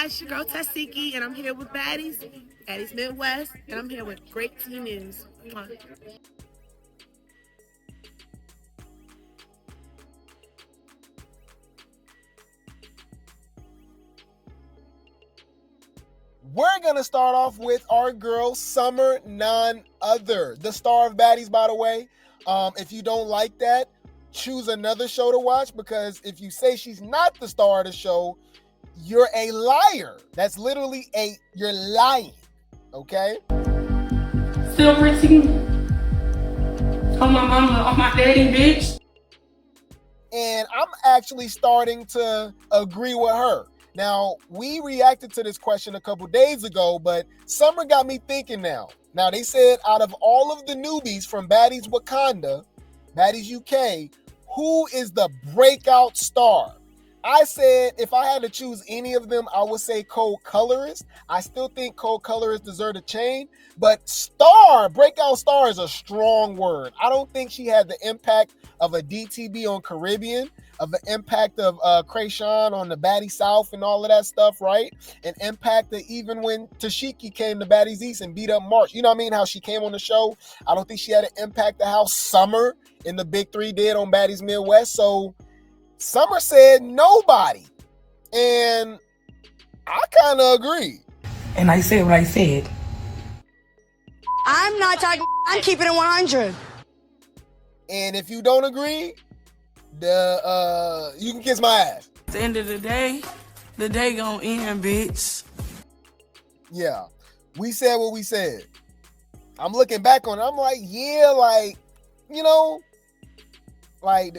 guys, it's your girl Tesehki, and I'm here with Baddies, Baddies Midwest, and I'm here with Grape News. Mwah. We're going to start off with our girl, Summer, none other. The star of Baddies, by the way. If you don't like that, choose another show to watch, because if you say she's not the star of the show, you're a liar. That's literally you're lying, okay? Silver team. On my mama, on my daddy, bitch. And I'm actually starting to agree with her. Now, we reacted to this question a couple days ago, but Summer got me thinking now. Now, they said out of all of the newbies from Baddies Wakanda, Baddies UK, who is the breakout star? I said if I had to choose any of them, I would say Cold Colorist. I still think Cold Colorist deserved a chain, but breakout star is a strong word. I don't think she had the impact of a DTB on Caribbean, of the impact of Chrisean on the Baddie South and all of that stuff, right? An impact that even when Tesehki came to Baddies East and beat up March, you know what I mean? How she came on the show. I don't think she had an impact of how Summer in the Big Three did on Baddies Midwest. So Summer said nobody. And I kind of agree. And I said what I said. I'm not talking, I'm keeping it 100. And if you don't agree, you can kiss my ass. At the end of the day gonna end, bitch. Yeah, we said what we said. I'm looking back on it. I'm like, yeah, like, you know, like,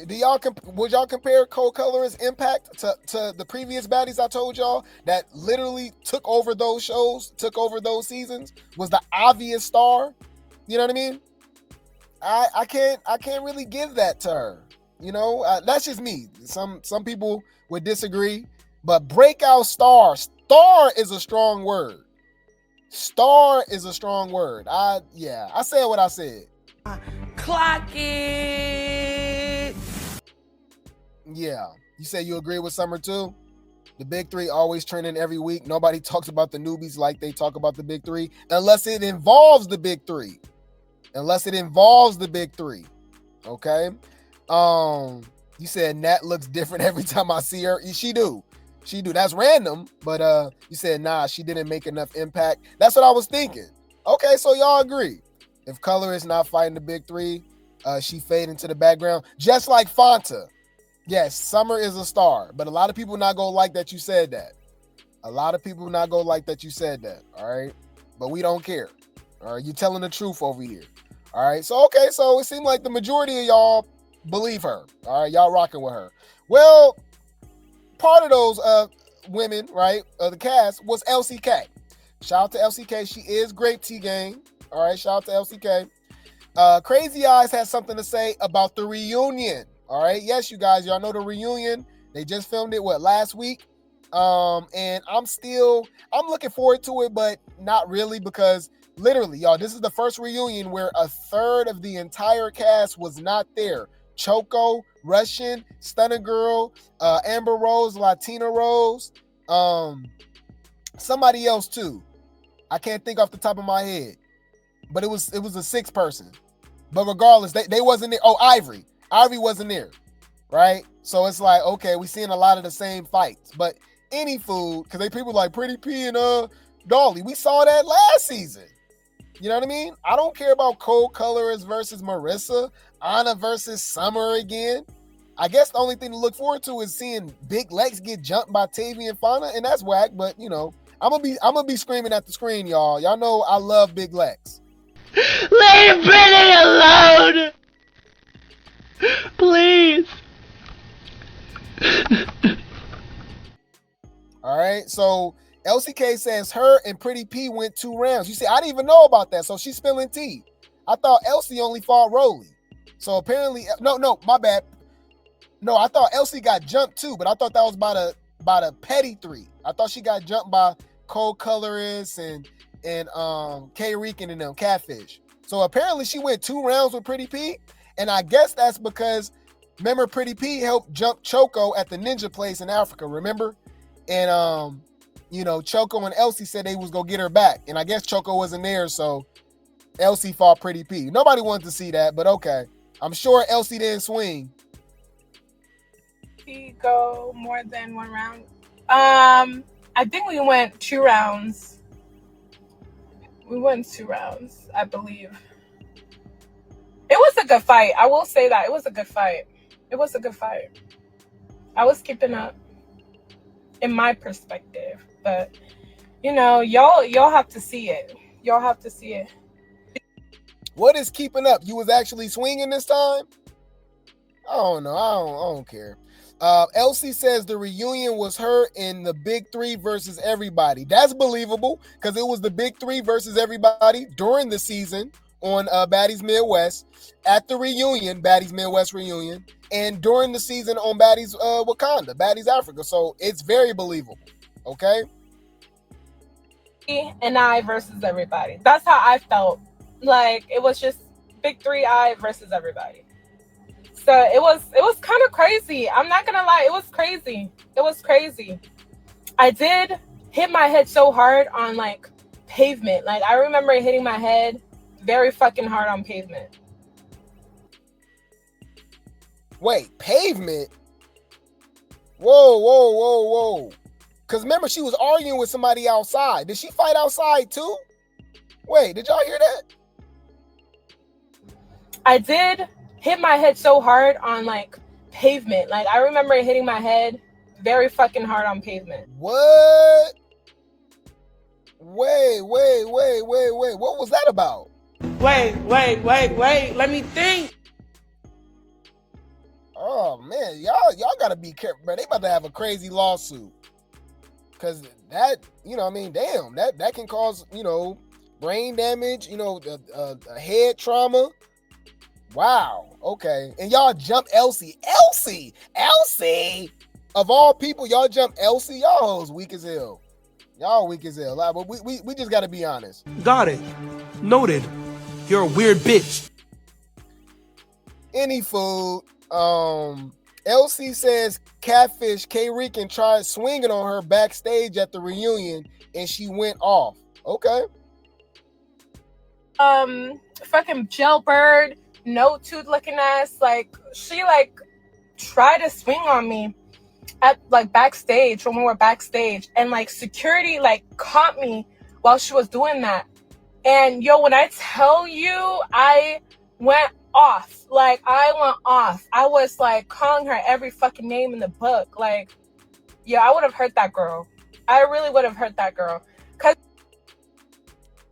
would y'all compare Cold Color's impact to the previous Baddies I told y'all that literally took over those shows, took over those seasons, was the obvious star? You know what I mean? I can't really give that to her. You know, that's just me. Some people would disagree, but breakout star is a strong word. Star is a strong word. I said what I said. Clock it. Yeah. You say you agree with Summer too? The Big Three always trending every week. Nobody talks about the newbies like they talk about the Big Three unless it involves the Big Three. Okay? You said Nat looks different every time I see her. She do. That's random, but you said nah, she didn't make enough impact. That's what I was thinking. Okay, so y'all agree. If Color is not fighting the Big Three, she fade into the background, just like Fanta. Yes, Summer is a star, but a lot of people not gonna like that you said that. All right? But we don't care. All right, you telling the truth over here. All right, so it seemed like the majority of y'all believe her. All right, y'all rocking with her. Well, part of those women, right, of the cast was LCK. Shout out to LCK. She is Grape Tea Gang. All right, shout out to LCK. Crazy Eyes has something to say about the reunion. All right, yes, you guys, y'all know the reunion. They just filmed it, last week? And I'm looking forward to it, but not really, because literally, y'all, this is the first reunion where a third of the entire cast was not there. Choco, Russian, Stunner Girl, Amber Rose, Latina Rose, somebody else too. I can't think off the top of my head, but it was a sixth person. But regardless, they wasn't there. Oh, Ivory wasn't there, right? So it's like, okay, we seeing a lot of the same fights, but any food, because people like Pretty P and Dolly, we saw that last season. You know what I mean? I don't care about Cold Colorist versus Marissa, Anna versus Summer again. I guess the only thing to look forward to is seeing Big Lex get jumped by Tavy and Fauna, and that's whack. But you know, I'm gonna be screaming at the screen, y'all. Y'all know I love Big Lex. Leave Brittany alone, please. All right, so LCK says her and Pretty P went 2 rounds. You see, I didn't even know about that, so she's spilling tea. I thought Elsie only fought Rolly. So apparently, no, my bad. No, I thought Elsie got jumped too, but I thought that was by the petty 3. I thought she got jumped by Cold Colorist and K-Reek and them Catfish. So apparently she went 2 rounds with Pretty P, and I guess that's because, remember, Pretty P helped jump Choco at the Ninja place in Africa, remember? And Choco and Elsie said they was gonna get her back, and I guess Choco wasn't there, so Elsie fought Pretty P. Nobody wanted to see that, but okay. I'm sure Elsie didn't swing. We go more than one round. I think we went 2 rounds. We went 2 rounds, I believe. It was a good fight. I will say that. It was a good fight. I was keeping up in my perspective. But, y'all have to see it. What is keeping up? You was actually swinging this time? I don't know. I don't care. Elsie says the reunion was her in the Big Three versus everybody. That's believable because it was the Big Three versus everybody during the season on Baddies Midwest, at the reunion, Baddies Midwest reunion, and during the season on Baddies Wakanda, Baddies Africa. So it's very believable. Okay? And I versus everybody. That's how I felt. Like, it was just Big Three, I versus everybody. So it was kind of crazy. I'm not gonna lie, it was crazy. I did hit my head so hard on like pavement. Like, I remember hitting my head very fucking hard on pavement. Wait, pavement? Whoa. Because remember, she was arguing with somebody outside. Did she fight outside too? Wait, did y'all hear that? I did hit my head so hard on like pavement. Like, I remember hitting my head very fucking hard on pavement. What? Wait. What was that about? Wait. Let me think. Oh man, y'all gotta be careful, man. They about to have a crazy lawsuit. Cause that, damn, that can cause, brain damage, a head trauma. Wow. Okay. And y'all jump Elsie. Of all people, y'all jump Elsie. Y'all hoes weak as hell. But we just gotta be honest. Got it. Noted. You're a weird bitch. Any food. Elsie says Catfish K-Rican tried swinging on her backstage at the reunion and she went off. Okay. Fucking jailbird, no tooth looking ass. Like, she like tried to swing on me at like backstage when we were backstage, and like security like caught me while she was doing that. And when I tell you, I went off. I was like calling her every fucking name in the book. Like, I would have hurt that girl. I really would have hurt that girl.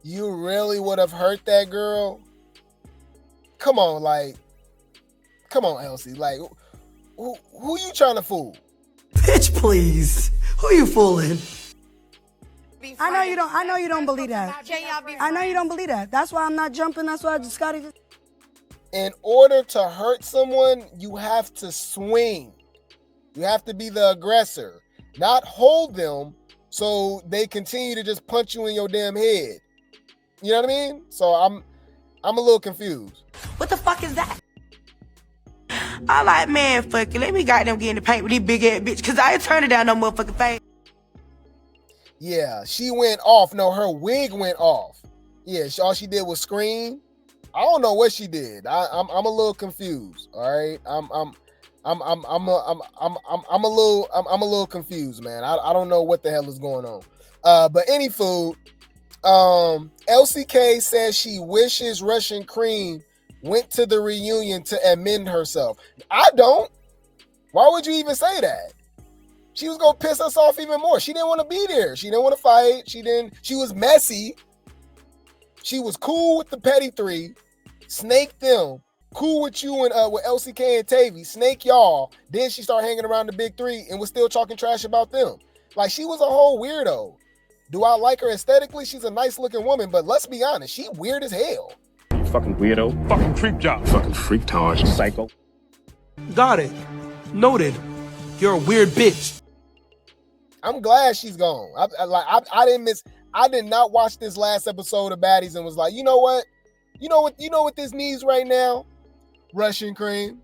You really would have hurt that girl? Come on, Elsie. Like, who you trying to fool? Bitch, please. Who you fooling? I know you don't believe that. I know you don't believe that. That's why I'm not jumping. That's why I just gotta. In order to hurt someone, you have to swing. You have to be the aggressor, not hold them so they continue to just punch you in your damn head. You know what I mean? So I'm a little confused. What the fuck is that? I like, man, fuck it. Let me goddamn get in the paint with these big ass bitch, cause I ain't turning down no motherfucking face. Yeah, she went off. No, her wig went off. Yeah, all she did was scream. I don't know what she did. I'm a little confused. All right, I'm a little confused, man. I don't know what the hell is going on. But any food. LCK says she wishes Russian Kream went to the reunion to amend herself. I don't. Why would you even say that? She was gonna piss us off even more. She didn't want to be there. She didn't want to fight. She was messy. She was cool with the petty three, snake them, cool with you and with LCK and Tavy, snake y'all. Then she started hanging around the big three and was still talking trash about them. Like, she was a whole weirdo. Do I like her aesthetically? She's a nice looking woman, but let's be honest, she weird as hell. You fucking weirdo. Fucking creep job. Fucking freak tower, psycho. Got it. Noted. You're a weird bitch. I'm glad she's gone. I did not watch this last episode of Baddies and was like, you know what this needs right now? Russian Kream.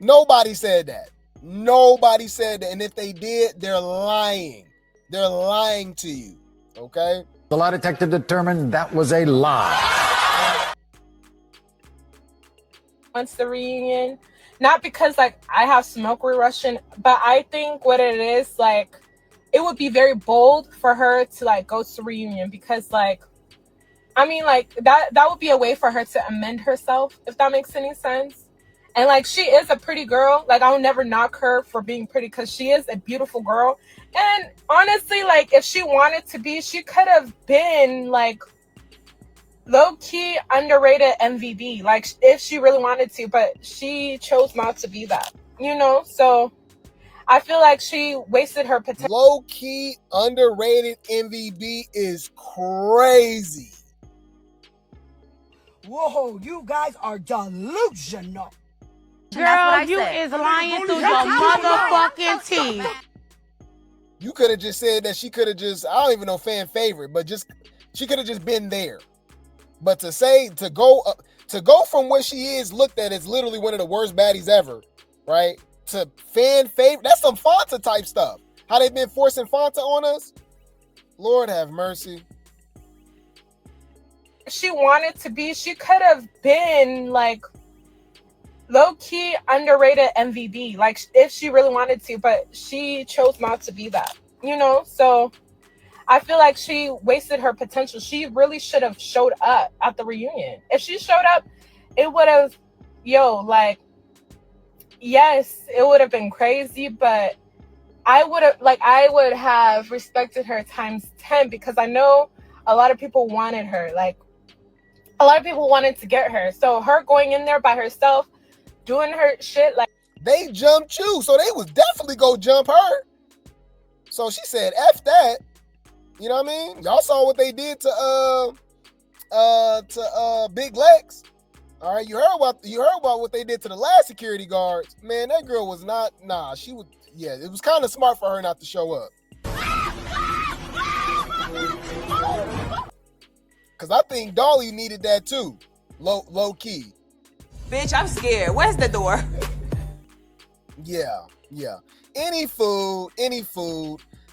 Nobody said that. And if they did, they're lying. They're lying to you, okay? The lie detector determined that was a lie. Once the reunion, not because like I have smoke rushing, but I think what it is, like, it would be very bold for her to like go to reunion because like, I mean, like that would be a way for her to amend herself, if that makes any sense. And like, she is a pretty girl. Like, I'll never knock her for being pretty because she is a beautiful girl. And honestly, like, if she wanted to be, she could have been like low-key underrated MVB, like if she really wanted to, but she chose not to be that, you know? So I feel like she wasted her potential. Low-key underrated MVB is crazy. Whoa, you guys are delusional. Girl, you is lying through your motherfucking teeth. You could have just said that she could have just, I don't even know fan favorite, but just, she could have just been there. But to say, to go from where she is looked at as literally one of the worst baddies ever, right? To fan favorite, that's some Fanta type stuff. How they been forcing Fanta on us? Lord have mercy. She wanted to be, she could have been like low-key underrated MVB, like if she really wanted to, but she chose not to be that, you know? So I feel like she wasted her potential. She really should have showed up at the reunion. If she showed up, it would have, like, yes, it would have been crazy, but I would have respected her times 10 because I know a lot of people wanted her. Like, a lot of people wanted to get her. So her going in there by herself, doing her shit, like, they jumped you, so they was definitely go jump her. So she said, F that. You know what I mean? Y'all saw what they did to Big Lex. All right, you heard about what they did to the last security guards. Man, that girl was not, she was, yeah, it was kind of smart for her not to show up. Cause I think Dolly needed that too. Low key. Bitch, I'm scared. Where's the door? Yeah. Any food.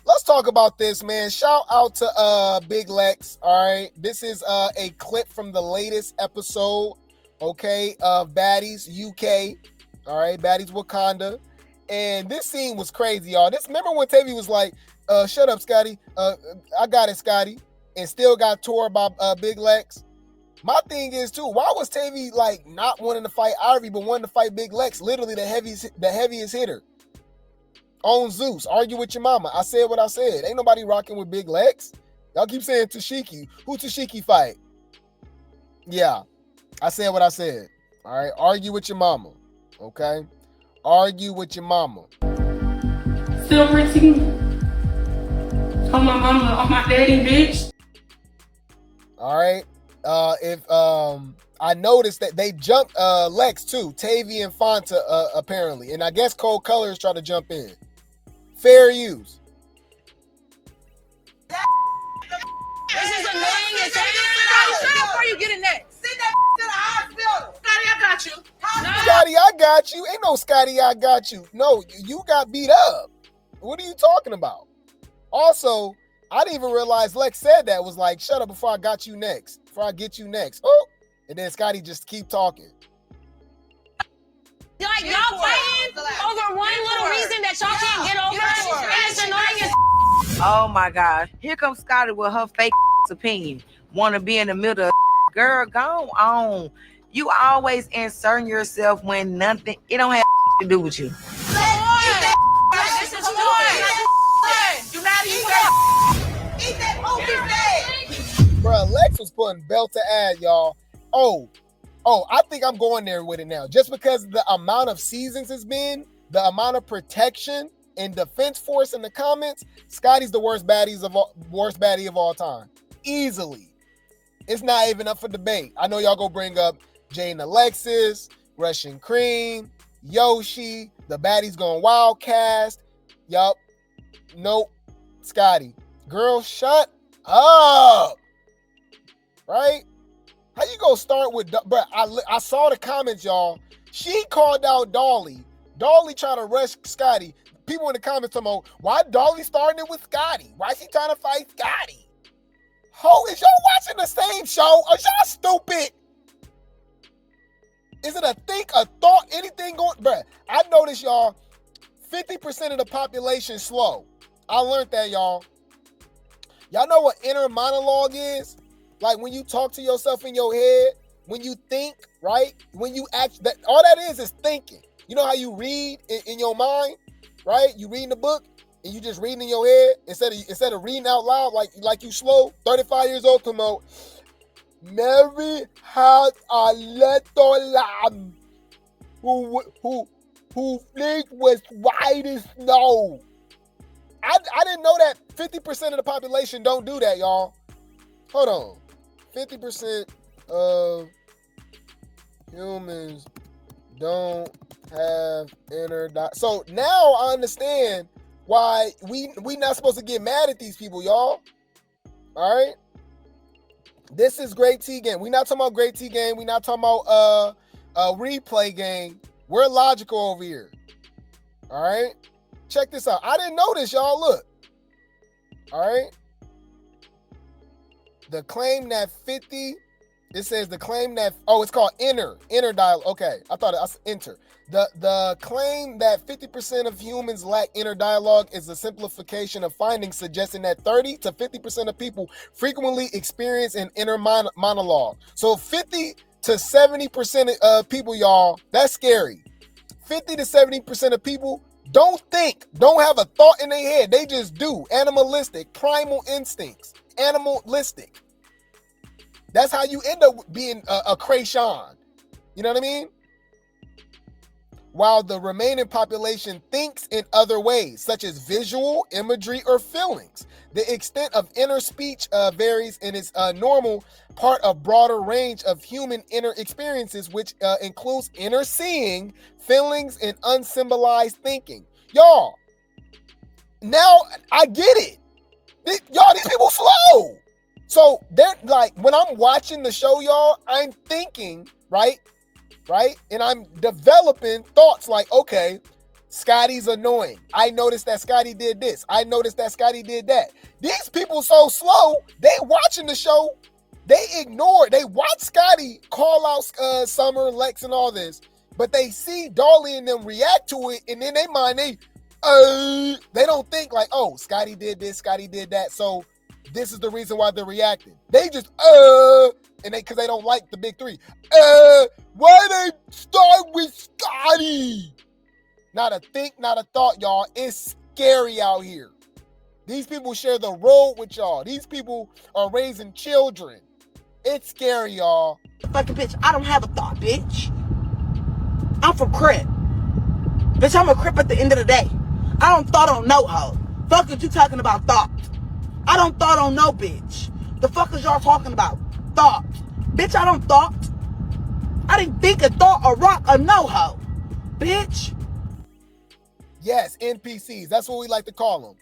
Let's talk about this, man. Shout out to Big Lex. All right. This is a clip from the latest episode, okay, of Baddies UK. All right, Baddies Wakanda. And this scene was crazy, y'all. Remember when Tavy was like, shut up, Scotty. I got it, Scotty. And still got tore by Big Lex. My thing is too, why was Tavy like not wanting to fight Ivory but wanting to fight Big Lex? Literally the heaviest hitter. On Zeus, argue with your mama. I said what I said. Ain't nobody rocking with Big Lex. Y'all keep saying Tesehki. Who Tesehki fight? Yeah, I said what I said. All right, argue with your mama. Okay, argue with your mama. Silver team. On my mama, on my daddy, bitch. All right. If I noticed that they jumped Lex too, Tavy and Fanta apparently, and I guess Cold Colors tried to jump in. Fair use. This is a million. Shut up before you get in next. Send that to the hospital. Scotty, I got you. Scotty, I got you. Ain't no Scotty, I got you. No, you got beat up. What are you talking about? Also, I didn't even realize Lex said that, was like, shut up before I got you next. Before I get you next. Oh, and then Scotty just keep talking. Like, y'all fighting over one little reason that y'all can't get over, and it's annoying as oh my God. Here comes Scotty with her fake opinion. Want to be in the middle of girl, go on. You always inserting yourself when nothing, it don't have to do with you. This is do not eat that. Eat that open. Bruh, Lex was putting belt to ass, y'all. Oh, I think I'm going there with it now. Just because the amount of seasons it's been, the amount of protection and defense force in the comments, Scotty's the worst baddie of all time. Easily. It's not even up for debate. I know y'all go bring up Jay and Alexis, Russian Kream, Yoshi, the baddies going wildcast. Yup. Nope. Scotty. Girl, shut up. Right? How you gonna start with, bro? I saw the comments, y'all. She called out Dolly. Dolly trying to rush Scotty. people in the comments talking about, why Dolly starting it with Scotty? Why she trying to fight Scotty? Ho, is y'all watching the same show? Are y'all stupid? Is it a think, a thought, anything going? Bruh, I noticed, y'all, 50% of the population slow. I learned that, y'all. Y'all know what inner monologue is? Like when you talk to yourself in your head, when you think, right? When you act, that all that is thinking. You know how you read in your mind, right? You reading the book and you just reading in your head instead of reading out loud like you slow. 35 years old, tomorrow. Mary had a little lamb who fleet was white as snow. I didn't know that 50% of the population don't do that, y'all. Hold on. 50% of humans don't have inner so now I understand why we not supposed to get mad at these people, y'all. All right. This is Great T game. We're not talking about Great T game. We're not talking about a replay game. We're logical over here. All right. Check this out. I didn't know this, y'all. Look. All right. The claim that 50, it says the claim that, it's called inner dialogue. Okay. I thought it was enter. The claim that 50% of humans lack inner dialogue is a simplification of findings suggesting that 30 to 50% of people frequently experience an inner monologue. So 50 to 70% of people, y'all, that's scary. 50 to 70% of people don't think, don't have a thought in their head. They just do. Animalistic, primal instincts, animalistic. That's how you end up being a Chrisean. You know what I mean? While the remaining population thinks in other ways, such as visual, imagery, or feelings. The extent of inner speech varies and is a normal part of broader range of human inner experiences, which includes inner seeing, feelings, and unsymbolized thinking. Y'all, now I get it. These people slow. So they're like, when I'm watching the show, y'all, I'm thinking, right? And I'm developing thoughts like, okay, Scotty's annoying. I noticed that Scotty did this. I noticed that Scotty did that. These people so slow, they watching the show, they ignore, they watch Scotty call out Summer, Lex, and all this, but they see Dolly and them react to it, and in their mind, they don't think like, oh, Scotty did this, Scotty did that, so this is the reason why they're reacting. They just, and because they don't like the big three. Why they start with Scotty? Not a think, not a thought, y'all. It's scary out here. These people share the road with y'all. These people are raising children. It's scary, y'all. Fucking bitch, I don't have a thought, bitch. I'm from Crip. Bitch, I'm a Crip at the end of the day. I don't thought on no hoe. Fuck is you talking about thought? I don't thought on no bitch. The fuck is y'all talking about? Thought. Bitch, I don't thought. I didn't think a thought, a rock, a no hoe. Bitch. Yes, NPCs. That's what we like to call them.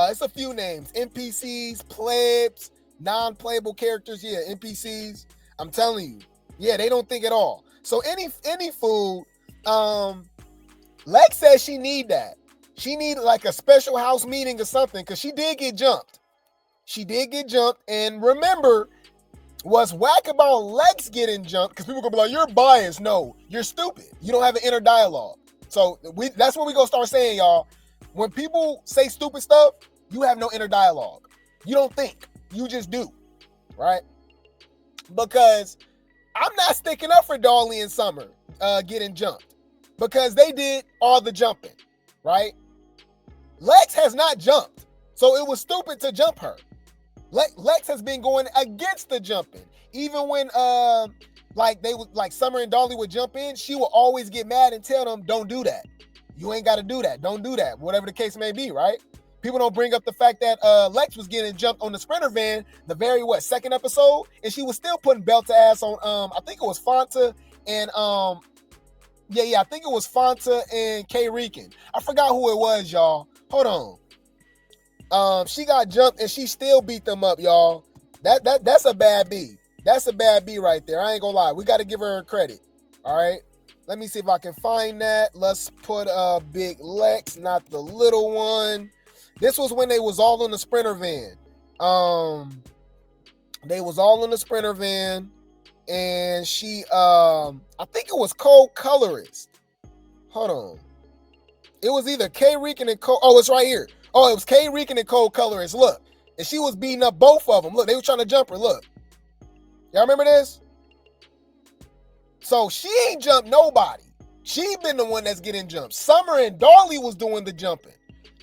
It's a few names. NPCs, plebs, non-playable characters. Yeah, NPCs. I'm telling you. Yeah, they don't think at all. So any food, Lex says she need that. She needed like a special house meeting or something because she did get jumped. And remember, what's whack about Lex getting jumped, because people gonna be like, you're biased. No, you're stupid. You don't have an inner dialogue. So that's what we gonna start saying, y'all. When people say stupid stuff, you have no inner dialogue. You don't think. You just do. Right? Because I'm not sticking up for Dolly and Summer getting jumped. Because they did all the jumping. Right? Lex has not jumped. So it was stupid to jump her. Lex has been going against the jumping. Even when Summer and Dolly would jump in, she would always get mad and tell them, don't do that. You ain't got to do that. Don't do that. Whatever the case may be, right? People don't bring up the fact that Lex was getting jumped on the Sprinter van the very, second episode? And she was still putting belt to ass on, I think it was Fanta and, I think it was Fanta and K. Rican. I forgot who it was, y'all. Hold on. She got jumped and she still beat them up, y'all. That's a bad B. That's a bad B right there. I ain't gonna lie. We got to give her credit. All right. Let me see if I can find that. Let's put Big Lex, not the little one. This was when they was all in the Sprinter van. They was all in the Sprinter van, and she, I think it was co-colorist. Hold on. It was either K-Reekin and oh, it's right here. Oh, it was K-Reekin and co-colorist. Look, and she was beating up both of them. Look, they were trying to jump her. Look, y'all remember this? So she ain't jumped nobody. She been the one that's getting jumped. Summer and Dolly was doing the jumping,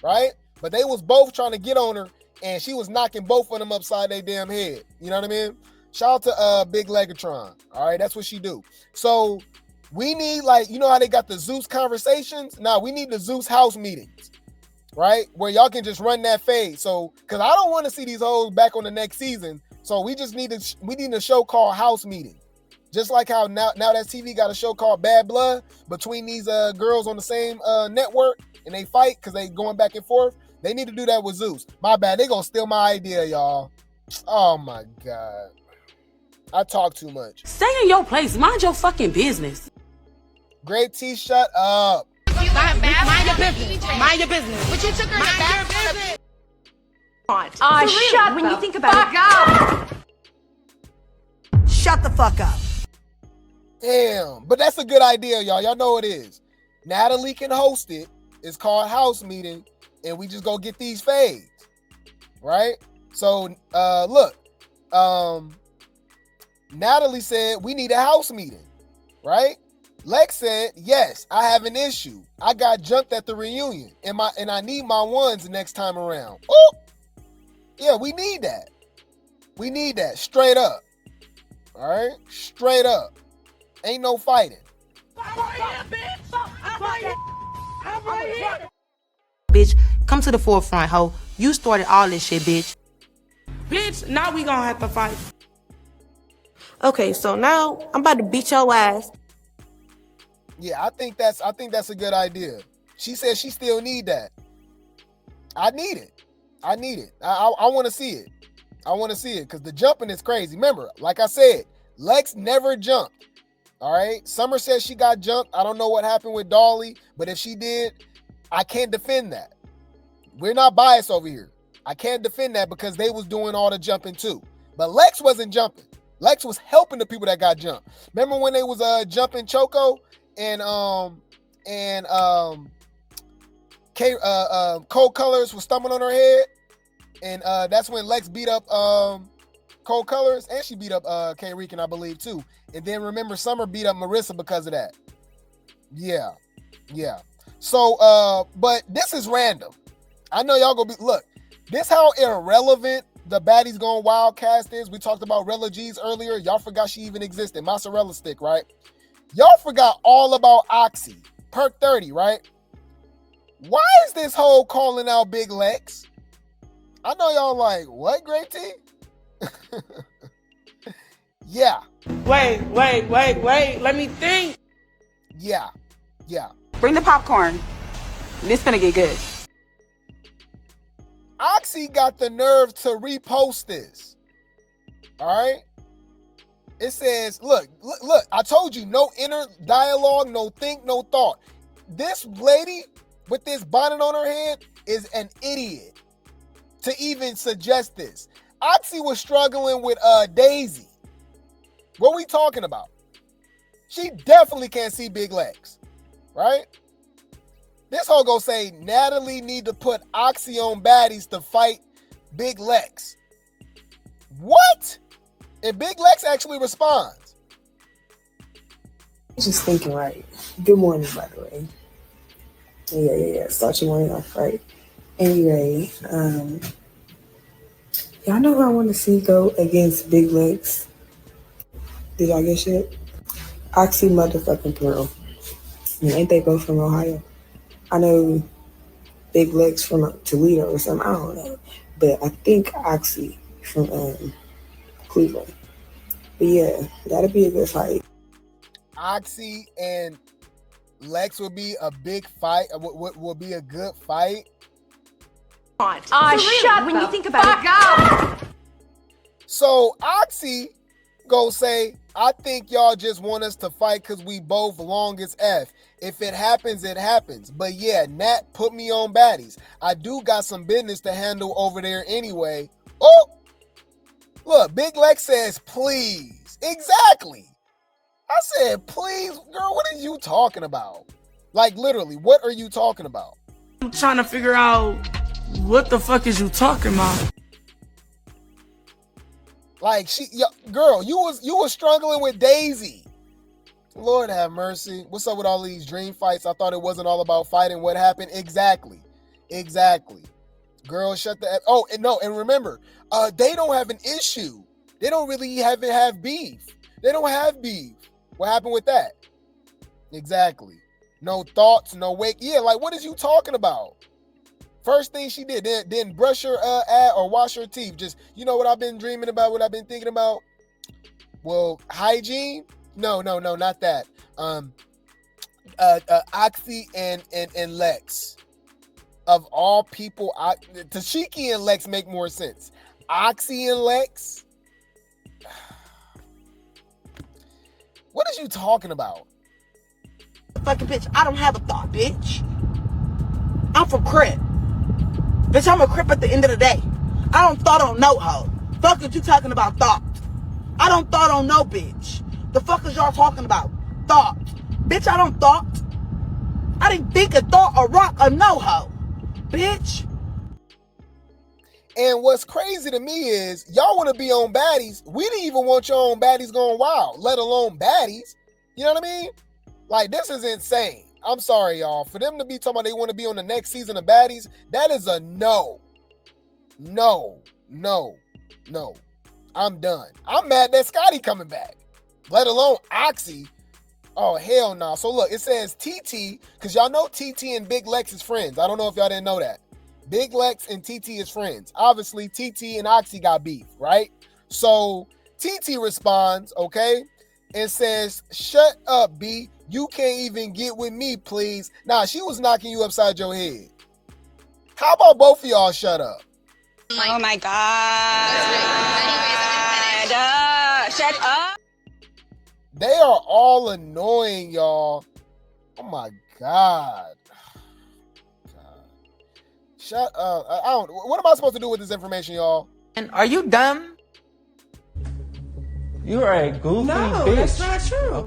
right? But they was both trying to get on her, and she was knocking both of them upside their damn head. You know what I mean? Shout out to Big Legatron. All right, that's what she do. So we need, like, you know how they got the Zeus conversations? Nah, we need the Zeus house meetings, right? Where y'all can just run that fade. So, because I don't want to see these hoes back on the next season. So we just need a show called House Meeting. Just like how now that TV got a show called Bad Blood between these girls on the same network, and they fight because they going back and forth. They need to do that with Zeus. My bad. They gonna steal my idea, y'all. Oh my God. I talk too much. Stay in your place. Mind your fucking business. Grape T, shut up. Mind your business. Mind your business. But you took her bad business. Shut when you think about it. Shut the fuck up. Damn, but that's a good idea, y'all. Y'all know it is. Natalie can host it. It's called House Meeting, and we just go get these fades, right? So, look, Natalie said we need a house meeting, right? Lex said, yes, I have an issue. I got jumped at the reunion, and I need my ones next time around. Oh, yeah, we need that. We need that straight up. All right, straight up. Ain't no fighting. Bitch, come to the forefront, ho. You started all this shit, bitch. Bitch, now we gonna have to fight. Okay, so now I'm about to beat your ass. Yeah, I think that's a good idea. She said she still need that. I need it. I want to see it. I want to see it because the jumping is crazy. Remember, like I said, Lex never jumped. All right. Summer says she got jumped. I don't know what happened with Dolly, but if she did, I can't defend that. We're not biased over here. I can't defend that because they was doing all the jumping too. But Lex wasn't jumping. Lex was helping the people that got jumped. Remember when they was jumping Choco and Cold Colors was stumbling on her head, and that's when Lex beat up Cold Colors, and she beat up K-Reekin, I believe, too. And then remember, Summer beat up Marissa because of that. Yeah. So, but this is random. I know y'all gonna be, look, this how irrelevant the Baddies Gone Wild cast is. We talked about Rella G's earlier. Y'all forgot she even existed. Mozzarella stick, right? Y'all forgot all about Oxy. Perk 30, right? Why is this whole calling out Big Lex? I know y'all like, what, Grape T? Yeah. Wait. Let me think. Yeah. Bring the popcorn. This finna get good. Oxy got the nerve to repost this. All right? It says, look, I told you, no inner dialogue, no think, no thought. This lady with this bonnet on her head is an idiot to even suggest this. Oxy was struggling with Daisy. What we talking about? She definitely can't see Big Lex, right? This hoe go say Natalie need to put Oxy on Baddies to fight Big Lex. What? And Big Lex actually responds. Just thinking, right? Good morning, by the way. Yeah. Start your morning off, right? Anyway, y'all know who I want to see go against Big Lex? Did y'all get shit? Oxy motherfucking Pearl. I mean, ain't they both from Ohio? I know Big Lex from Toledo or something. I don't know. But I think Oxy from Cleveland. But yeah, that'll be a good fight. Oxy and Lex will be a big fight. Will be a good fight. Shut when you think about it. So Oxy go say, I think y'all just want us to fight because we both long as F. If it happens, it happens. But yeah, Nat put me on Baddies. I do got some business to handle over there anyway. Oh, look, Big Lex says, please. Exactly. I said, please, girl, what are you talking about? Like, literally, what are you talking about? I'm trying to figure out what the fuck is you talking about? Like, girl, you was struggling with Daisy. Lord have mercy. What's up with all these dream fights? I thought it wasn't all about fighting. What happened? Exactly. Girl, shut the... Oh, and no, and remember, they don't have an issue. They don't really have beef. They don't have beef. What happened with that? Exactly. No thoughts, no wake. Yeah, like, what is you talking about? First thing she did, didn't brush her or wash her teeth. Just, you know what I've been dreaming about, what I've been thinking about? Well, hygiene? No, not that. Oxy and Lex. Of all people, Tesehki and Lex make more sense. Oxy and Lex? What is you talking about? Fucking bitch, I don't have a thought, bitch. I'm from Kream. Bitch, I'm a Crip at the end of the day. I don't thought on no hoe. Fuck is you talking about thought? I don't thought on no bitch. The fuck is y'all talking about? Thought. Bitch, I don't thought. I didn't think a thought or rock a no hoe. Bitch. And what's crazy to me is y'all want to be on Baddies. We didn't even want y'all on Baddies going wild, let alone Baddies. You know what I mean? Like, this is insane. I'm sorry, y'all. For them to be talking about they want to be on the next season of Baddies, that is a no. No. I'm done. I'm mad that Scotty coming back, let alone Oxy. Oh, hell no. So look, it says TT, because y'all know TT and Big Lex is friends. I don't know if y'all didn't know that. Big Lex and TT is friends. Obviously, TT and Oxy got beef, right? So TT responds, okay, and says, shut up, B. You can't even get with me, please. Nah, she was knocking you upside your head. How about both of y'all shut up? Oh my God. Shut up. They are all annoying, y'all. Oh my God. Shut up. I don't. What am I supposed to do with this information, y'all? And are you dumb? You are a goofy bitch. No, that's not true.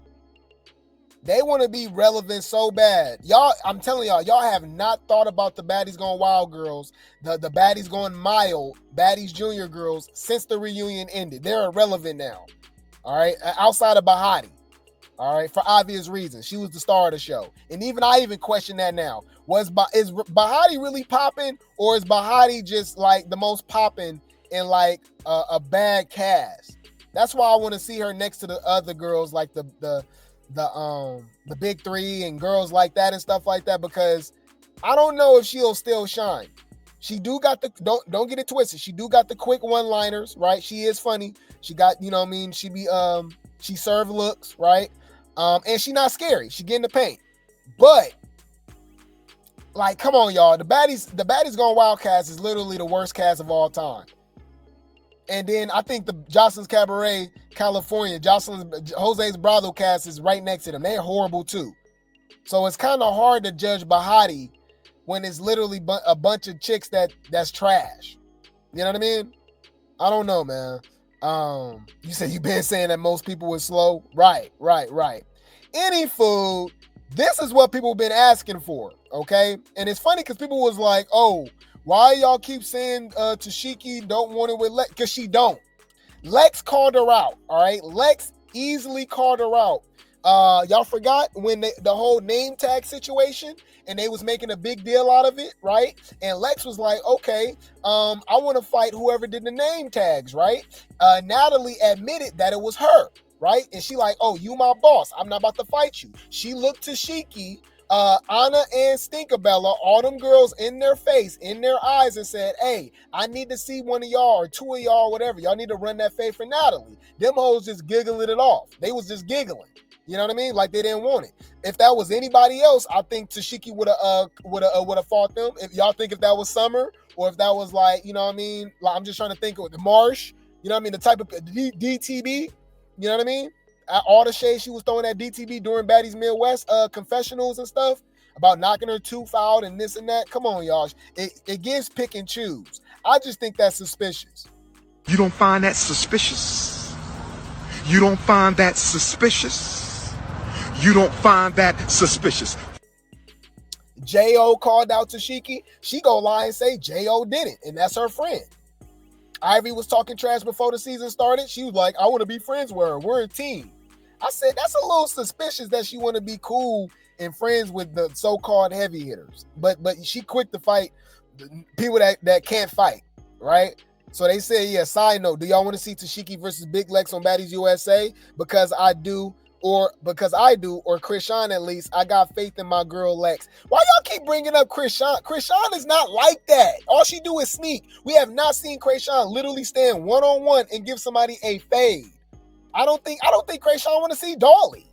They want to be relevant so bad. Y'all, I'm telling y'all have not thought about the Baddies Going Wild girls, the Baddies Going Mild, Baddies Junior girls since the reunion ended. They're irrelevant now. All right. Outside of Bahati. All right. For obvious reasons. She was the star of the show. And I even question that now. Is Bahati really popping, or is Bahati just like the most popping in like a bad cast? That's why I want to see her next to the other girls, like the big three and girls like that and stuff like that, because I don't know if she'll still shine. She do got the don't get it twisted. She do got the quick one-liners, right? She is funny. She got, you know what I mean, she serve looks, right? And she not scary. She get in the paint. But like, come on, y'all. The Baddies Gone Wild cast is literally the worst cast of all time. And then I think the Jocelyn's Cabaret California, Jose's Brothel cast is right next to them. They're horrible too. So it's kind of hard to judge Bahati when it's literally a bunch of chicks that's trash. You know what I mean? I don't know, man. You said you've been saying that most people were slow. Right. Any food, this is what people have been asking for, okay? And it's funny because people was like, oh, why y'all keep saying Tesehki don't want it with Lex? Because she don't. Lex called her out, all right? Lex easily called her out. Y'all forgot when the whole name tag situation and they was making a big deal out of it, right? And Lex was like, okay, I want to fight whoever did the name tags, right? Natalie admitted that it was her, right? And she like, oh, you my boss. I'm not about to fight you. She looked to Tesehki, Anna and Stinkabella, all them girls in their face, in their eyes, and said, hey, I need to see one of y'all or two of y'all, whatever. Y'all need to run that fade for Natalie. Them hoes just giggling it off. They was just giggling. You know what I mean? Like they didn't want it. If that was anybody else, I think Tesehki would have fought them. If y'all think if that was Summer, or if that was like, you know what I mean? Like, I'm just trying to think of the Marsh, you know what I mean? The type of DTB, You know what I mean? All the shade she was throwing at DTB during Baddies Midwest confessionals and stuff about knocking her tooth out and this and that. Come on, y'all. It gives pick and choose. I just think that's suspicious. You don't find that suspicious? You don't find that suspicious? You don't find that suspicious? J.O. called out Tesehki. She go lie and say J.O. didn't, and that's her friend. Ivory was talking trash before the season started. She was like, I want to be friends with her. We're a team. I said, that's a little suspicious that she want to be cool and friends with the so-called heavy hitters. But she quick to fight people that can't fight, right? So they say, yeah, side note, do y'all want to see Tesehki versus Big Lex on Baddies USA? Because I do, or Chrisean at least, I got faith in my girl Lex. Why y'all keep bringing up Chrisean? Chrisean is not like that. All she do is sneak. We have not seen Chrisean literally stand one-on-one and give somebody a fade. I don't think Chrisean want to see Dolly.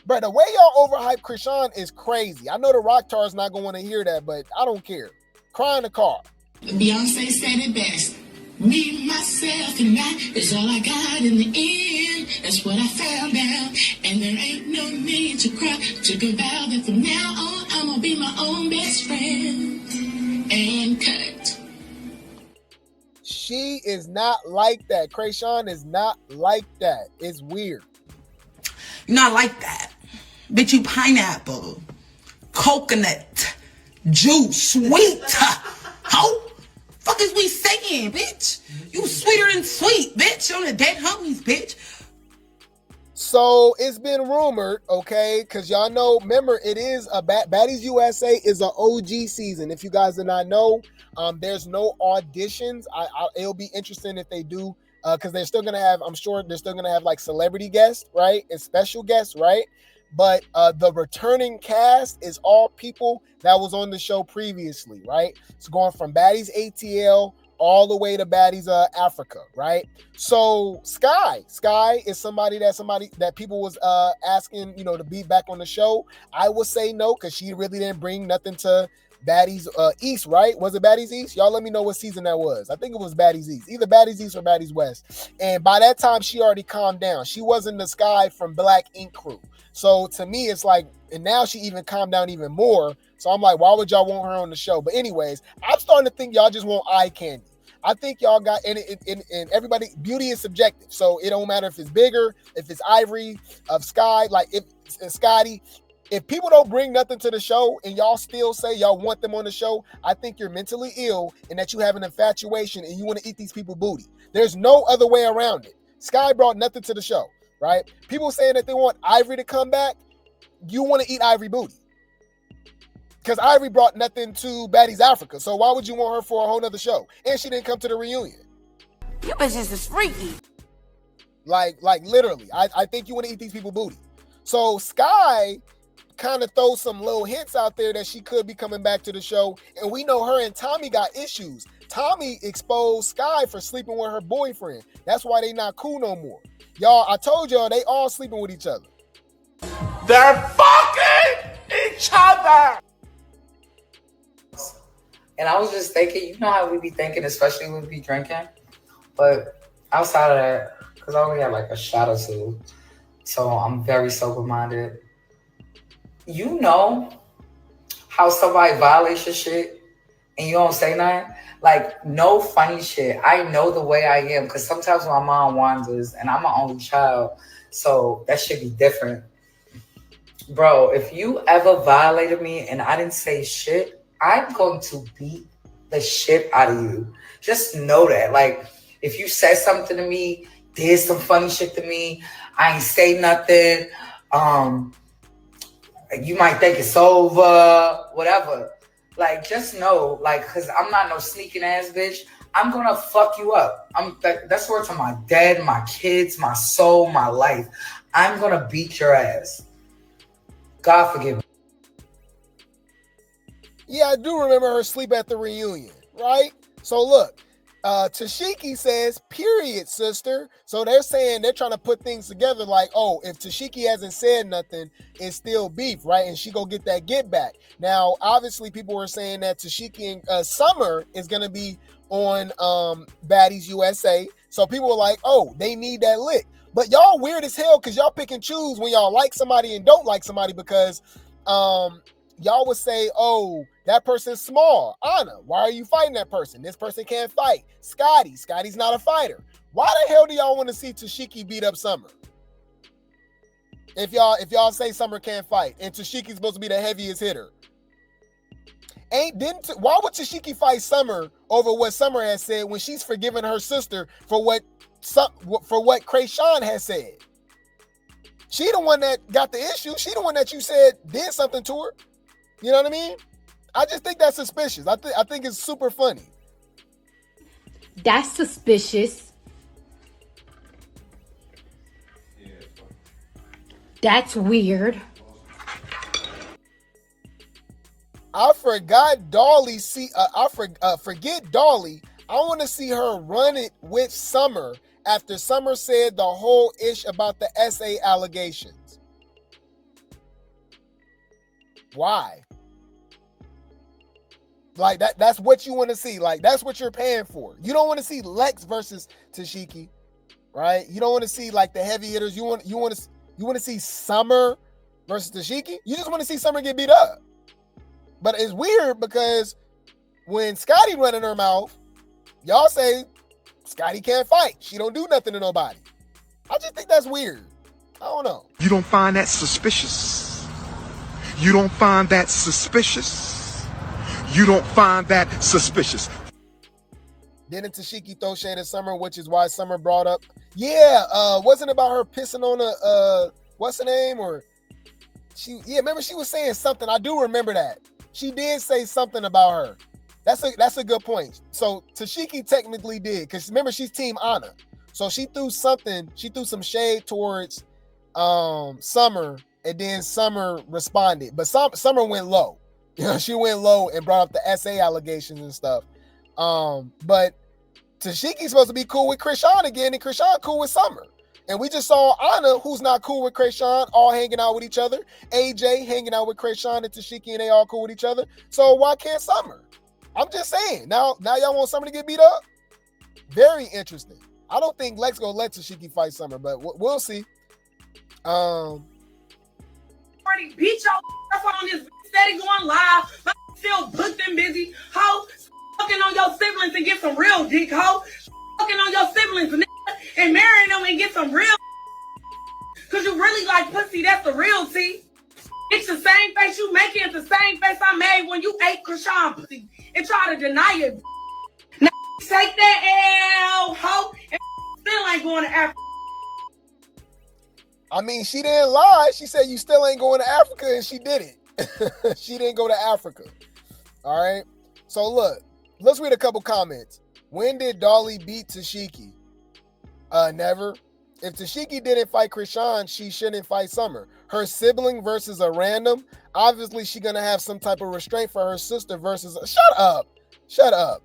But the way y'all overhype Chrisean is crazy. I know the Rock Tar is not going to want to hear that, but I don't care. Cry in the car. Beyonce said it best. Me, myself, and I is all I got in the end. That's what I found out. And there ain't no need to cry. Took a vow that from now on, I'm gonna be my own best friend. And cut. She is not like that. Chrisean is not like that. It's weird. You're not like that. Bitch, you pineapple, coconut, juice, sweet. How? Fuck is we saying, bitch? You sweeter than sweet, bitch. On the dead homies, bitch. So it's been rumored, okay, because y'all know, remember, it is a Baddies USA is an OG season. If you guys did not know, there's no auditions. It'll be interesting if they do, because they're still gonna have, I'm sure they're still gonna have like celebrity guests, right, and special guests, right? But the returning cast is all people that was on the show previously, right? It's going from Baddies ATL all the way to Baddies Africa, right? So Sky is somebody that people was asking, to be back on the show. I would say no, because she really didn't bring nothing to Baddies East, right? Was it Baddies East? Y'all let me know what season that was. I think it was Baddies East, either Baddies East or Baddies West. And by that time, she already calmed down. She wasn't the Sky from Black Ink Crew. So to me, it's like, and now she even calmed down even more. So I'm like, why would y'all want her on the show? But anyways, I'm starting to think y'all just want eye candy. I think y'all got, and everybody, beauty is subjective. So it don't matter if it's bigger, if it's Ivory, of Sky, like if it's Scotty. If people don't bring nothing to the show and y'all still say y'all want them on the show, I think you're mentally ill and that you have an infatuation and you want to eat these people booty. There's no other way around it. Sky brought nothing to the show, right? People saying that they want Ivory to come back. You want to eat Ivory booty. Because Ivory brought nothing to Baddies Africa. So why would you want her for a whole nother show? And she didn't come to the reunion. You bitches is freaky. Like literally. I think you want to eat these people booty. So Sky kind of throws some little hints out there that she could be coming back to the show. And we know her and Tommy got issues. Tommy exposed Sky for sleeping with her boyfriend. That's why they not cool no more. Y'all, I told y'all they all sleeping with each other. They're fucking each other. And I was just thinking, you know how we be thinking, especially when we be drinking? But outside of that, because I only had like a shot or two, so I'm very sober-minded. You know how somebody violates your shit and you don't say nothing? Like, no funny shit. I know the way I am, because sometimes my mom wanders and I'm my only child, so that should be different. Bro, if you ever violated me and I didn't say shit, I'm going to beat the shit out of you. Just know that. Like, if you said something to me, did some funny shit to me, I ain't say nothing, you might think it's over, whatever. Like, just know, like, because I'm not no sneaking ass bitch. I'm going to fuck you up. That's words to my dad, my kids, my soul, my life. I'm going to beat your ass. God forgive me. Yeah, I do remember her sleep at the reunion, right? So look, Tesehki says, period, sister. So they're saying they're trying to put things together like, oh, if Tesehki hasn't said nothing, it's still beef, right? And she go get that get back. Now, obviously, people were saying that Tesehki and Summer is going to be on Baddies USA. So people were like, oh, they need that lick. But y'all weird as hell because y'all pick and choose when y'all like somebody and don't like somebody because y'all would say, oh, that person's small. Anna, why are you fighting that person? This person can't fight. Scotty's not a fighter. Why the hell do y'all want to see Tesehki beat up Summer? If y'all say Summer can't fight and Tesehki's supposed to be the heaviest hitter. Why would Tesehki fight Summer over what Summer has said when she's forgiven her sister for what Chrisean has said? She the one that got the issue. She the one that you said did something to her. You know what I mean? I just think that's suspicious. I think it's super funny. That's suspicious. That's weird. I forgot Dolly. Forget Dolly. I want to see her run it with Summer after Summer said the whole ish about the SA allegations. Why? Like that's what you want to see. Like that's what you're paying for. You don't want to see Lex versus Tesehki, right? You don't want to see like the heavy hitters. You want to see Summer versus Tesehki. You just want to see Summer get beat up. But it's weird because when Scotty running her mouth, y'all say Scotty can't fight. She don't do nothing to nobody. I just think that's weird. I don't know. You don't find that suspicious? You don't find that suspicious? You don't find that suspicious? Didn't Tesehki throw shade at Summer, which is why Summer brought up? Yeah, wasn't about her pissing on a what's her name? Or remember she was saying something. I do remember that. She did say something about her. That's a good point. So Tesehki technically did, because remember she's Team Anna. So she threw some shade towards Summer, and then Summer responded. But Summer went low. You know, she went low and brought up the SA allegations and stuff. But Tesehki's supposed to be cool with Chrisean again, and Chrisean cool with Summer. And we just saw Anna, who's not cool with Chrisean, all hanging out with each other. AJ hanging out with Chrisean and Tesehki, and they all cool with each other. So why can't Summer? I'm just saying. Now y'all want Summer to get beat up? Very interesting. I don't think Lex gonna let Tesehki fight Summer, but we'll see. Already beat y'all on this steady going live. My still booked and busy. Ho, fucking on your siblings and get some real dick, ho. Fucking on your siblings, nigga, and marrying them and get some real. Cause you really like pussy. That's the real tea. It's the same face you making. It's the same face I made when you ate Chrisean pussy and try to deny it. Now take that L, ho, and still ain't going to Africa. I mean, she didn't lie. She said you still ain't going to Africa, and she did it. She didn't go to Africa. All right. So look, let's read a couple comments. When did Dolly beat Tesehki? Never. If Tesehki didn't fight Chrisean, she shouldn't fight Summer. Her sibling versus a random. Obviously, she's gonna have some type of restraint for her sister versus. Shut up.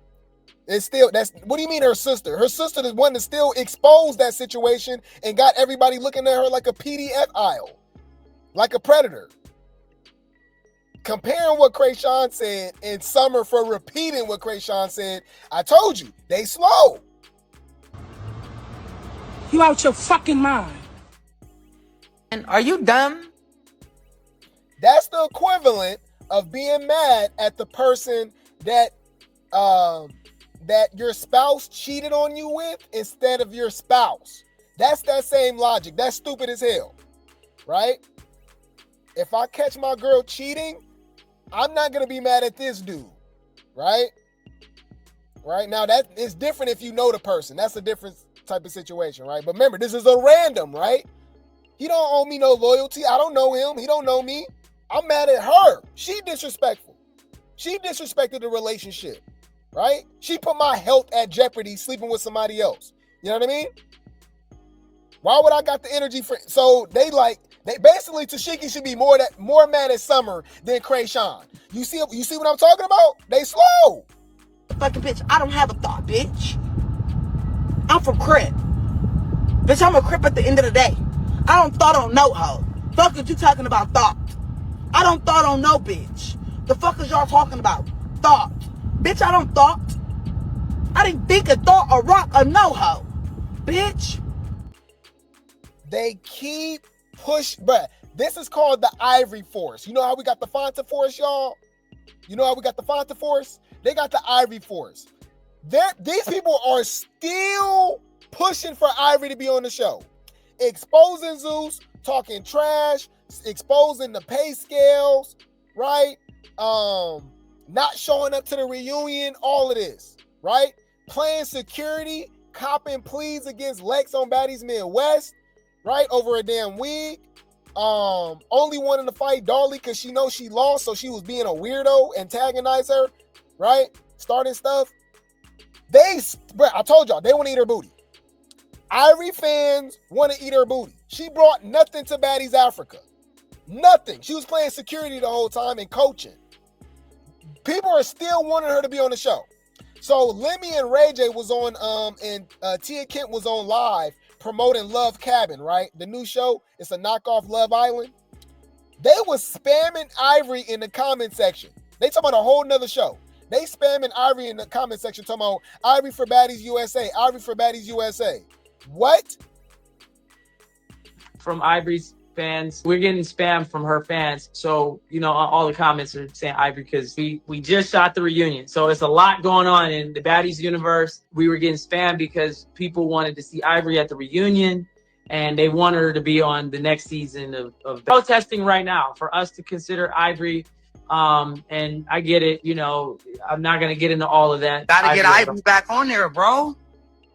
It's still what do you mean her sister? Her sister is one that still exposed that situation and got everybody looking at her like a PDF aisle, like a predator. Comparing what Chrisean said and Summer for repeating what Chrisean said, I told you, they slow. You out your fucking mind. And are you dumb? That's the equivalent of being mad at the person that your spouse cheated on you with instead of your spouse. That's that same logic. That's stupid as hell, right? If I catch my girl cheating, I'm not going to be mad at this dude, right? Right? Now, that is different if you know the person. That's a different type of situation, right? But remember, this is a random, right? He don't owe me no loyalty. I don't know him. He don't know me. I'm mad at her. She disrespectful. She disrespected the relationship, right? She put my health at jeopardy sleeping with somebody else. You know what I mean? Why would I got the energy for? So they basically Tesehki should be more mad at Summer than Chrisean. You see what I'm talking about? They slow. Fucking bitch, I don't have a thought, bitch. I'm from Kream. Bitch, I'm a Crip at the end of the day. I don't thought on no hoe. Fuck is you talking about thought? I don't thought on no bitch. The fuck is y'all talking about? Thought. Bitch, I don't thought. I didn't think a thought or rock or no hoe. Bitch. They keep bruh. This is called the Ivory Force. You know how we got the Fanta Force, y'all? You know how we got the Fanta Force? They got the Ivory Force. These people are still pushing for Ivory to be on the show. Exposing Zeus, talking trash, exposing the pay scales, right? Not showing up to the reunion, all of this, right? Playing security, copping pleas against Lex on Baddies Midwest, right? Over a damn wig. Only wanting to fight Dolly because she knows she lost, so she was being a weirdo, antagonize her, right? Starting stuff. I told y'all, they want to eat her booty. Ivory fans want to eat her booty. She brought nothing to Baddies Africa. Nothing. She was playing security the whole time and coaching. People are still wanting her to be on the show. So Lemmy and Ray J was on, and Tia Kent was on live promoting Love Cabin, right? The new show. It's a knockoff Love Island. They was spamming Ivory in the comment section. They talking about a whole nother show. They spamming Ivory in the comment section talking about Ivory for Baddies USA, Ivory for Baddies USA. What? From Ivory's fans. We're getting spam from her fans. So, you know, all the comments are saying Ivory because we just shot the reunion. So it's a lot going on in the Baddies universe. We were getting spam because people wanted to see Ivory at the reunion and they want her to be on the next season of protesting right now for us to consider Ivory. And I get it, you know, I'm not going to get into all of that. Gotta get Ivory back on there, bro.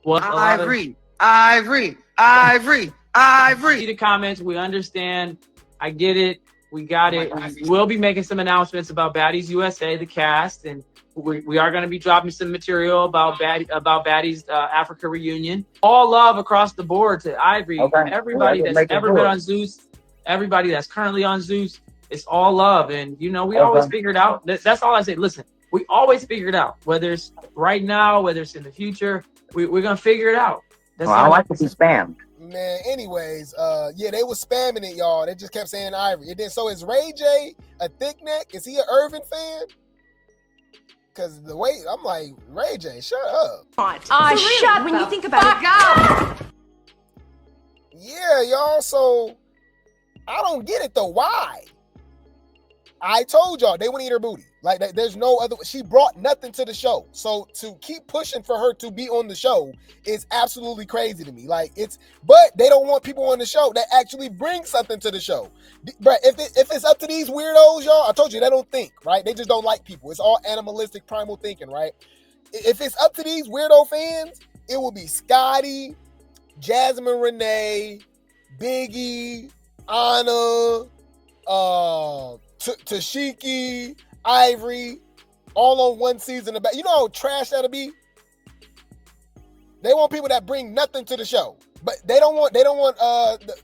Well, Ivory. See the comments. We understand. I get it. We got it. We will be making some announcements about Baddies USA, the cast, and we are going to be dropping some material about Baddies Africa reunion. All love across the board to Ivory. Okay. Everybody that's ever been on Zeus, everybody that's currently on Zeus, it's all love. And, you know, we always figured out. That's all I say. Listen, we always figured out, whether it's right now, whether it's in the future, we're going to figure it out. That's I like to be spammed. Man, anyways, yeah, they was spamming it, y'all. They just kept saying Ivory. And then, so is Ray J a thick neck? Is he an Irvin fan? Because the way, I'm like, Ray J, shut up. Shut when you think about it. Yeah, y'all, so I don't get it, though. Why? I told y'all, they want to eat her booty. Like, there's no other, she brought nothing to the show. So to keep pushing for her to be on the show is absolutely crazy to me. Like, but they don't want people on the show that actually bring something to the show. But if it's up to these weirdos, y'all, I told you, they don't think, right? They just don't like people. It's all animalistic, primal thinking, right? If it's up to these weirdo fans, it will be Scotty, Jasmine Renee, Biggie, Anna, Tesehki, Ivory, all on one season. You know how trash that'll be? They want people that bring nothing to the show. But they don't want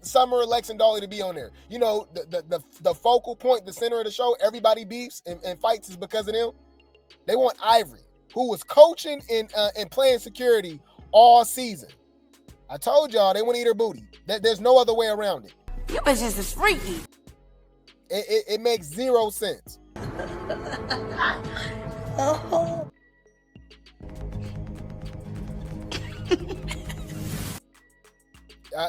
Summer, Lex, and Dolly to be on there. You know, the focal point, the center of the show, everybody beefs and fights is because of them. They want Ivory, who was coaching and playing security all season. I told y'all they want to eat her booty. There's no other way around it. You bitches is freaky. It makes zero sense.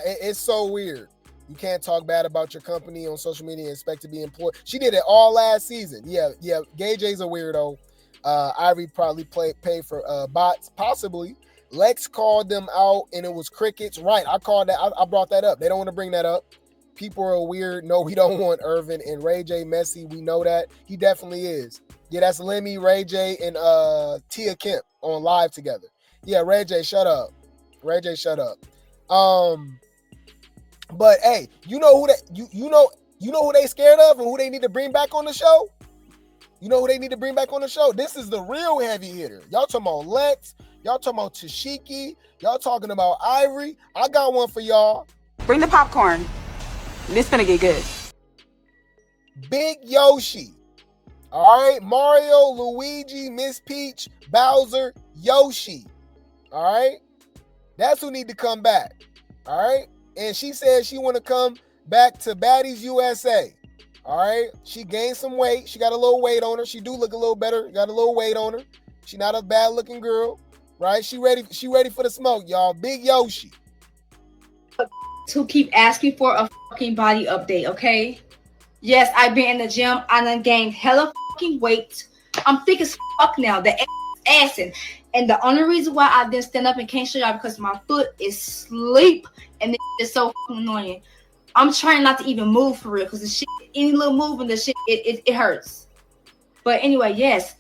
It's so weird. You can't talk bad about your company on social media and expect to be employed. She did it all last season. Yeah. Gay J's a weirdo. Ivory probably paid for bots, possibly. Lex called them out and it was crickets. Right, I called that. I brought that up. They don't want to bring that up. People are weird. No, we don't want Irvin and Ray J messy. We know that. He definitely is. Yeah, that's Lemmy, Ray J, and Tia Kemp on live together. Yeah, Ray J, shut up. Ray J, shut up. But hey, you know who they scared of and who they need to bring back on the show? You know who they need to bring back on the show? This is the real heavy hitter. Y'all talking about Lex. Y'all talking about Tesehki. Y'all talking about Ivory. I got one for y'all. Bring the popcorn. This gonna get good. Big Yoshi. All right. Mario, Luigi, Miss Peach, Bowser, Yoshi. All right. That's who need to come back. All right. And she said she want to come back to Baddies USA. All right. She gained some weight. She got a little weight on her. She do look a little better. Got a little weight on her. She not a bad looking girl. Right. She ready for the smoke, y'all. Big Yoshi. who keep asking for a fucking body update, okay? Yes, I've been in the gym. I done gained hella fucking weight. I'm thick as fuck now. The assing. And the only reason why I didn't stand up and can't show y'all because my foot is asleep and it's so fucking annoying. I'm trying not to even move for real because the shit, any little move in the shit, it hurts. But anyway, yes.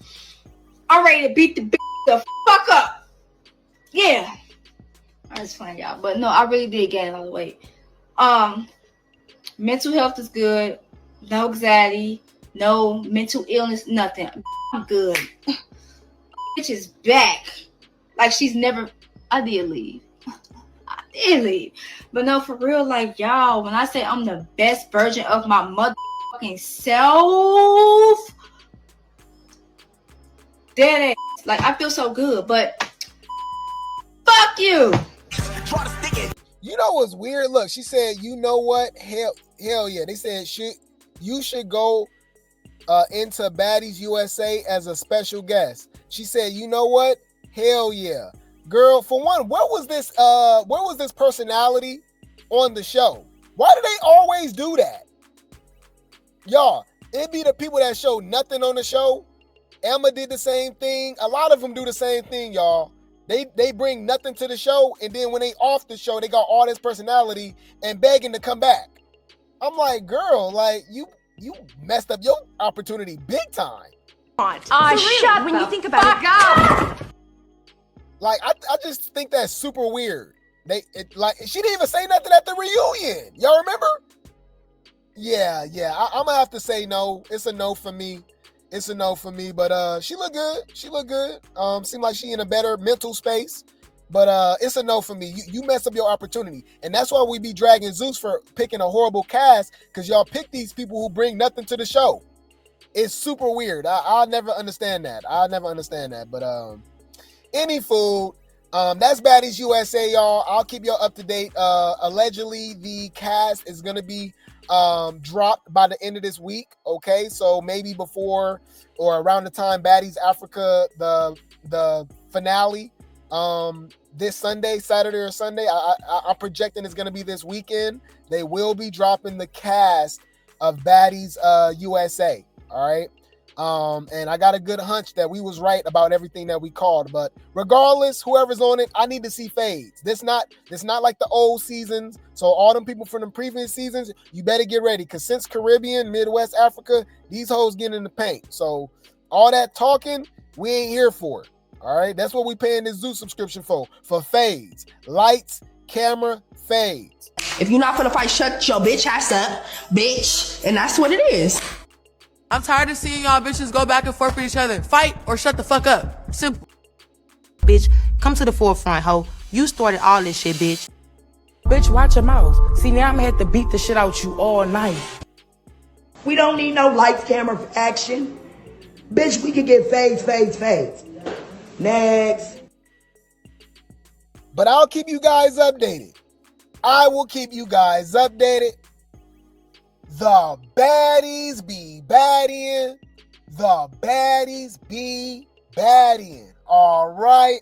I'm ready to beat the fuck up. Yeah. I was playing y'all. But no, I really did gain a lot of weight. Mental health is good. No anxiety. No mental illness. Nothing. I'm good. Bitch is back. Like she's never. I did leave. But no, for real, like y'all, when I say I'm the best version of my motherfucking self, dead ass. Like I feel so good, but fuck you. You know what's weird? Look, she said, you know what? Hell yeah. They said you should go into Baddies USA as a special guest. She said, you know what? Hell yeah. Girl, for one, where was this personality on the show? Why do they always do that? Y'all, it be the people that show nothing on the show. Emma did the same thing. A lot of them do the same thing, y'all. They bring nothing to the show, and then when they off the show, they got all this personality and begging to come back. I'm like, girl, like you messed up your opportunity big time. Shut when you think about it. Like I just think that's super weird. Like she didn't even say nothing at the reunion. Y'all remember? Yeah. I'm gonna have to say no. It's a no for me. But she look good. Seemed like she in a better mental space. But it's a no for me. You mess up your opportunity. And that's why we be dragging Zeus for picking a horrible cast, because y'all pick these people who bring nothing to the show. It's super weird. I'll never understand that. But any food. That's Baddies USA, y'all. I'll keep y'all up to date. Allegedly, the cast is gonna be dropped by the end of this week. Okay, so maybe before or around the time Baddies Africa, the finale, this Saturday or Sunday. I'm projecting it's gonna be this weekend. They will be dropping the cast of Baddies USA. All right. And I got a good hunch that we was right about everything that we called. But regardless, whoever's on it, I need to see fades. This not like the old seasons. So all them people from the previous seasons, you better get ready. Because since Caribbean, Midwest Africa, these hoes get in the paint. So all that talking, we ain't here for it. All right. That's what we paying this Zoo subscription for fades. Lights, camera, fades. If you're not gonna fight, shut your bitch ass up, bitch. And that's what it is. I'm tired of seeing y'all bitches go back and forth with each other. Fight or shut the fuck up. Simple. Bitch, come to the forefront, ho. You started all this shit, bitch. Bitch, watch your mouth. See, now I'm gonna have to beat the shit out you all night. We don't need no lights, camera, action. Bitch, we can get fades. Next. But I'll keep you guys updated. I will keep you guys updated. The baddies be baddying. All right.